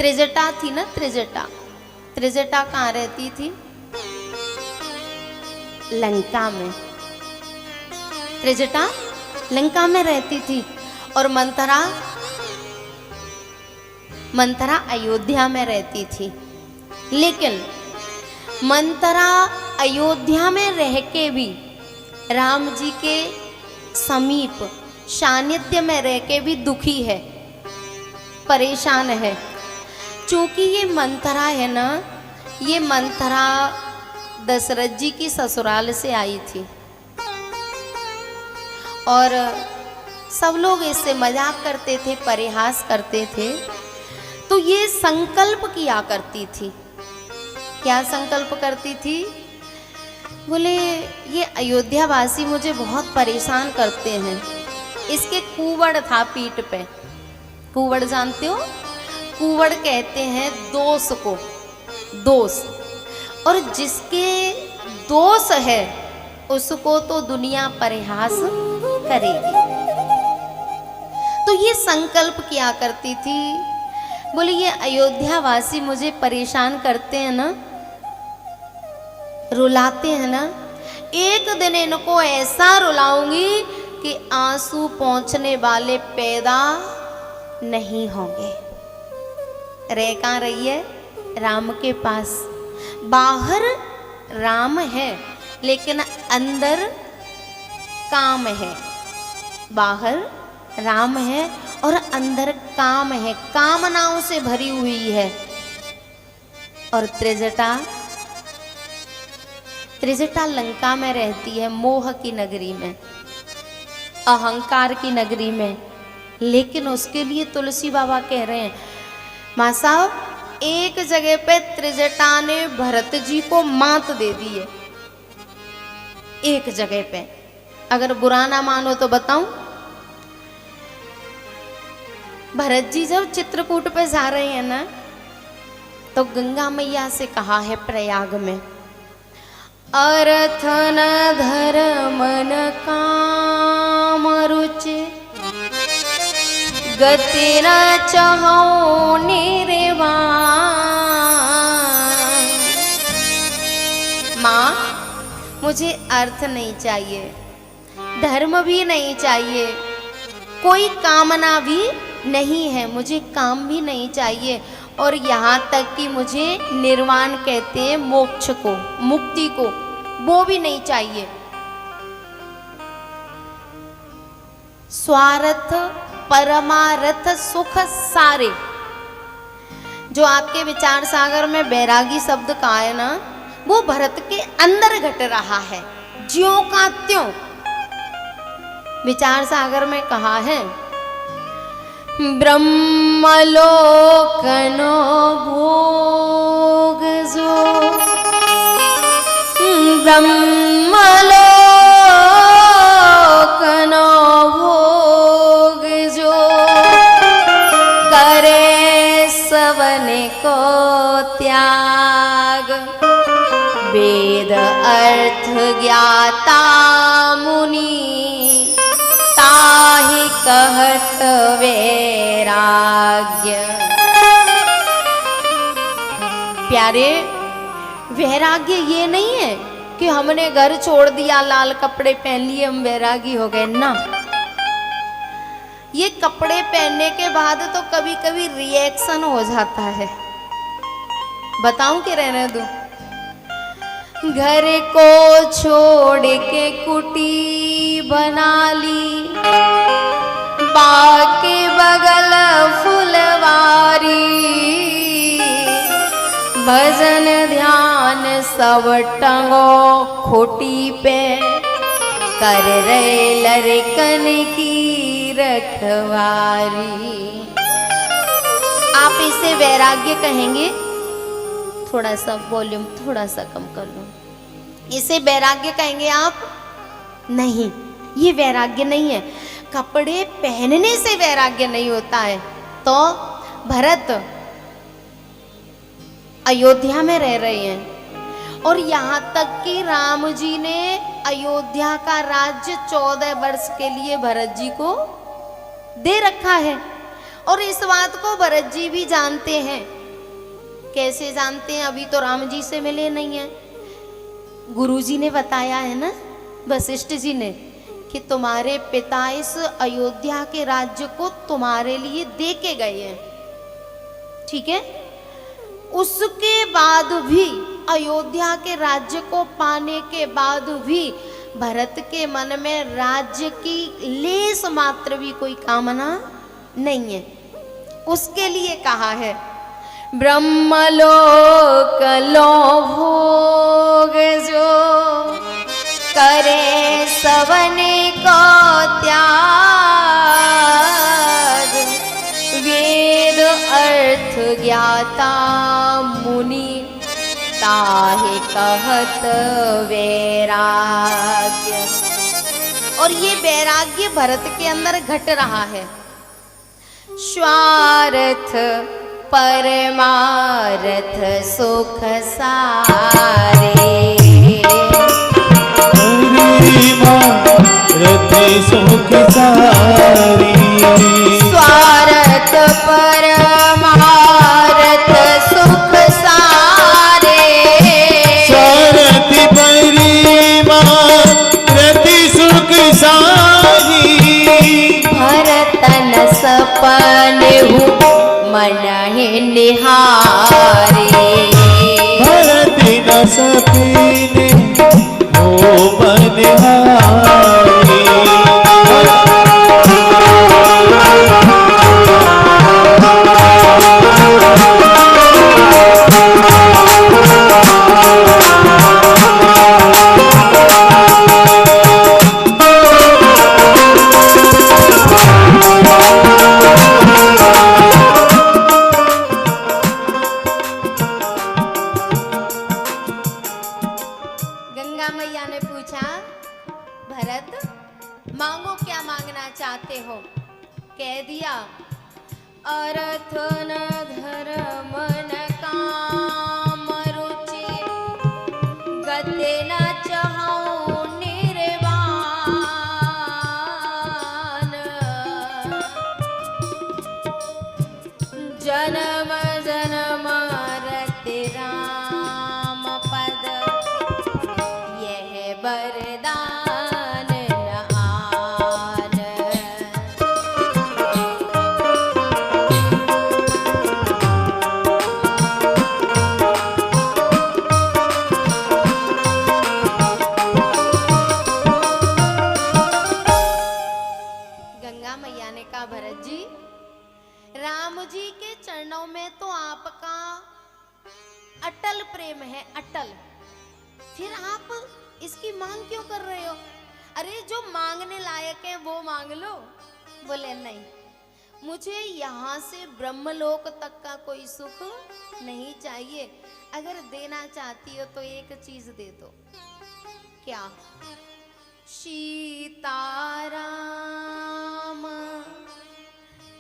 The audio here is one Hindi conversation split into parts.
त्रिजटा थी ना, त्रिजटा, त्रिजटा कहाँ रहती थी? लंका में। त्रिजटा लंका में रहती थी और मंथरा अयोध्या में रहती थी। लेकिन मंथरा अयोध्या में रह के भी राम जी के समीप सानिध्य में रह के भी दुखी है, परेशान है। चूंकि ये मंथरा है ना, ये मंथरा दशरथ जी की ससुराल से आई थी और सब लोग इससे मजाक करते थे, परिहास करते थे। तो ये संकल्प किया करती थी। क्या संकल्प करती थी? बोले ये अयोध्या वासी मुझे बहुत परेशान करते हैं। इसके कुवड़ था पीठ पे। कुवड़ जानते हो? कुवड़ कहते हैं दोष को, दोष। और जिसके दोष है उसको तो दुनिया परिहास करेगी। तो ये संकल्प किया करती थी। बोले ये अयोध्या वासी मुझे परेशान करते हैं ना, रुलाते हैं ना, एक दिन इनको ऐसा रुलाऊंगी कि आंसू पहुंचने वाले पैदा नहीं होंगे। रह कहाँ रही है? राम के पास। बाहर राम है लेकिन अंदर काम है। बाहर राम है और अंदर काम है, कामनाओं से भरी हुई है। और त्रिजटा लंका में रहती है, मोह की नगरी में, अहंकार की नगरी में। लेकिन उसके लिए तुलसी बाबा कह रहे हैं, माँ साहब एक जगह पे त्रिजटा ने भरत जी को मात दे दी है। एक जगह पे, अगर बुरा ना मानो तो बताऊं, भरत जी जब चित्रकूट पे जा रहे हैं ना, तो गंगा मैया से कहा है प्रयाग में, अर्थ न धर्म न काम रुचि, गति न चाहो निर्वाण। माँ मुझे अर्थ नहीं चाहिए, धर्म भी नहीं चाहिए, कोई कामना भी नहीं है, मुझे काम भी नहीं चाहिए। और यहाँ तक कि मुझे निर्वाण कहते हैं मोक्ष को, मुक्ति को, वो भी नहीं चाहिए। स्वार्थ परमार्थ सुख सारे, जो आपके विचार सागर में बैरागी शब्द का है ना, वो भरत के अंदर घट रहा है, ज्यों का त्यों। विचार सागर में कहा है, ब्रह्मलोकनो भोग जो, ब्रह्मलोकनो भोग जो, करे सवन को त्याग, वेद अर्थ ज्ञाता मुनि, ताहि कहत वैराग्य। प्यारे, वैराग्य ये नहीं है कि हमने घर छोड़ दिया, लाल कपड़े पहन लिए, हम वैरागी हो गए ना। ये कपड़े पहनने के बाद तो कभी कभी रिएक्शन हो जाता है। बताऊं कि रहने दूं? घर को छोड़ के कुटी बना ली, बाके बगल फुलवारी, भजन ध्यान सब टंगो खोटी पे, कर रहे लड़कन की रखवारी। आप इसे वैराग्य कहेंगे? थोड़ा सा वॉल्यूम थोड़ा सा कम कर लो। इसे वैराग्य कहेंगे आप? नहीं, ये वैराग्य नहीं है। कपड़े पहनने से वैराग्य नहीं होता है। तो भरत अयोध्या में रह रहे हैं और यहाँ तक कि राम जी ने अयोध्या का राज्य 14 वर्ष के लिए भरत जी को दे रखा है। और इस बात को भरत जी भी जानते हैं। कैसे जानते हैं? अभी तो राम जी से मिले नहीं हैं। गुरु जी ने बताया है ना, वशिष्ठ जी ने, कि तुम्हारे पिता इस अयोध्या के राज्य को तुम्हारे लिए दे के गए हैं, ठीक है। उसके बाद भी, अयोध्या के राज्य को पाने के बाद भी भरत के मन में राज्य की लेस मात्र भी कोई कामना नहीं है। उसके लिए कहा है, ब्रह्मलोक लो भोग जो करे सवने को त्याग, वेद अर्थ ज्ञाता मुनि ताहे कहत वैराग्य। और ये वैराग्य भरत के अंदर घट रहा है। स्वार्थ परमार्थ सुख सारे, परमार्थ सुख सारे, स्वार्थ परमार्थ सुख सारे, स्वार्थ परमार्थ सुख सारी, भरतन सपने मन निहारे, भरत न सपने हो बनिहारे। मांगो, क्या मांगना चाहते हो? कह दिया, अर्थ न धर्म न काम रुचि, गति न चाहूं निर्वाण, जन्म जन्म रति राम पद, यह वरदान में तो आपका अटल प्रेम है, अटल। फिर आप इसकी मांग क्यों कर रहे हो? अरे जो मांगने लायक है वो मांग लो। बोले नहीं, मुझे यहाँ से ब्रह्मलोक तक का कोई सुख नहीं चाहिए। अगर देना चाहती हो तो एक चीज दे दो। क्या? सीताराम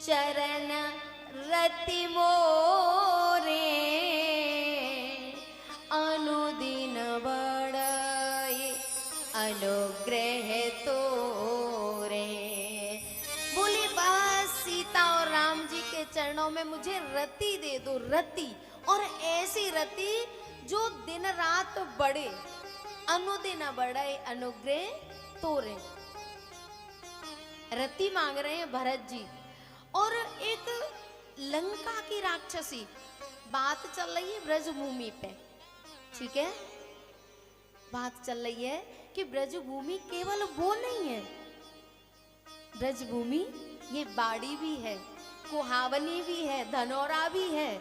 चरण रति मोरे, अनुदिन बड़ाई अनुग्रह तोरे। बोले बस सीता और राम जी के चरणों में मुझे रति दे दो, रति। और ऐसी रति जो दिन रात बढ़े, अनुदिन बढ़े अनुग्रह तोरे। रति मांग रहे हैं भरत जी। और एक लंका की राक्षसी, बात चल रही है ब्रजभूमि पे, ठीक है। बात चल रही है कि ब्रजभूमि केवल वो नहीं है, ब्रजभूमि ये बाड़ी भी है, कुहावनी भी है, धनौरा भी है।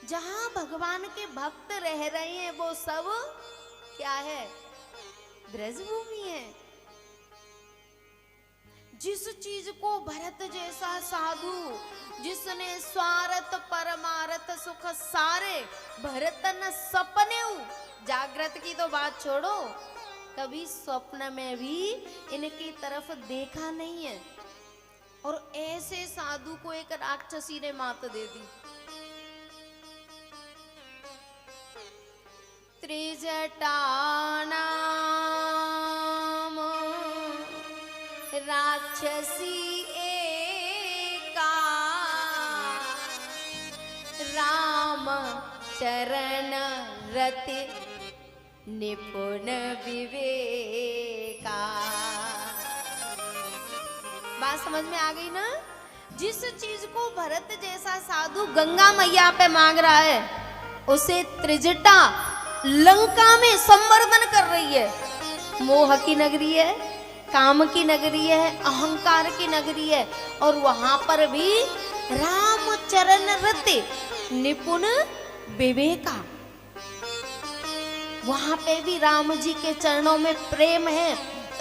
जहां भगवान के भक्त रह रहे हैं वो सब क्या है? ब्रजभूमि है। जिस चीज को भरत जैसा साधु, जिसने स्वार्थ परमार्थ सुख सारे, भरत न सपने, जागृत की तो बात छोड़ो, कभी स्वप्न में भी इनकी तरफ देखा नहीं है। और ऐसे साधु को एक राक्षसी ने मात दे दी। त्रिजटानाम राक्षसी एका, राम चरण रति निपुण विवेका। बात समझ में आ गई ना? जिस चीज को भरत जैसा साधु गंगा मैया पे मांग रहा है, उसे त्रिजटा लंका में संवर्धन कर रही है। मोह की नगरी है, काम की नगरी है, अहंकार की नगरी है, और वहां पर भी राम चरण रति निपुण विवेका। वहां पे भी राम जी के चरणों में प्रेम है,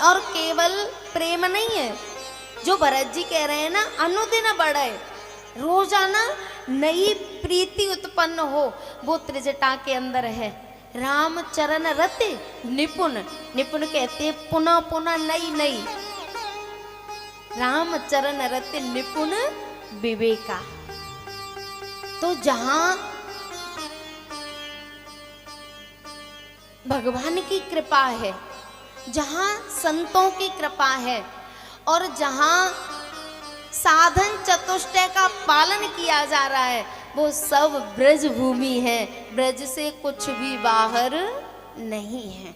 और केवल प्रेम नहीं है, जो भरत जी कह रहे हैं ना, अनुदिन बढ़े, रोजाना नई प्रीति उत्पन्न हो, वो त्रिजटा के अंदर है। राम चरण रति निपुण, निपुण कहते पुनः पुनः नई नई। राम चरण रति निपुण विवेका। तो जहां भगवान की कृपा है, जहां संतों की कृपा है, और जहां साधन चतुष्टय का पालन किया जा रहा है, वो सब ब्रज भूमि है, ब्रज से कुछ भी बाहर नहीं है।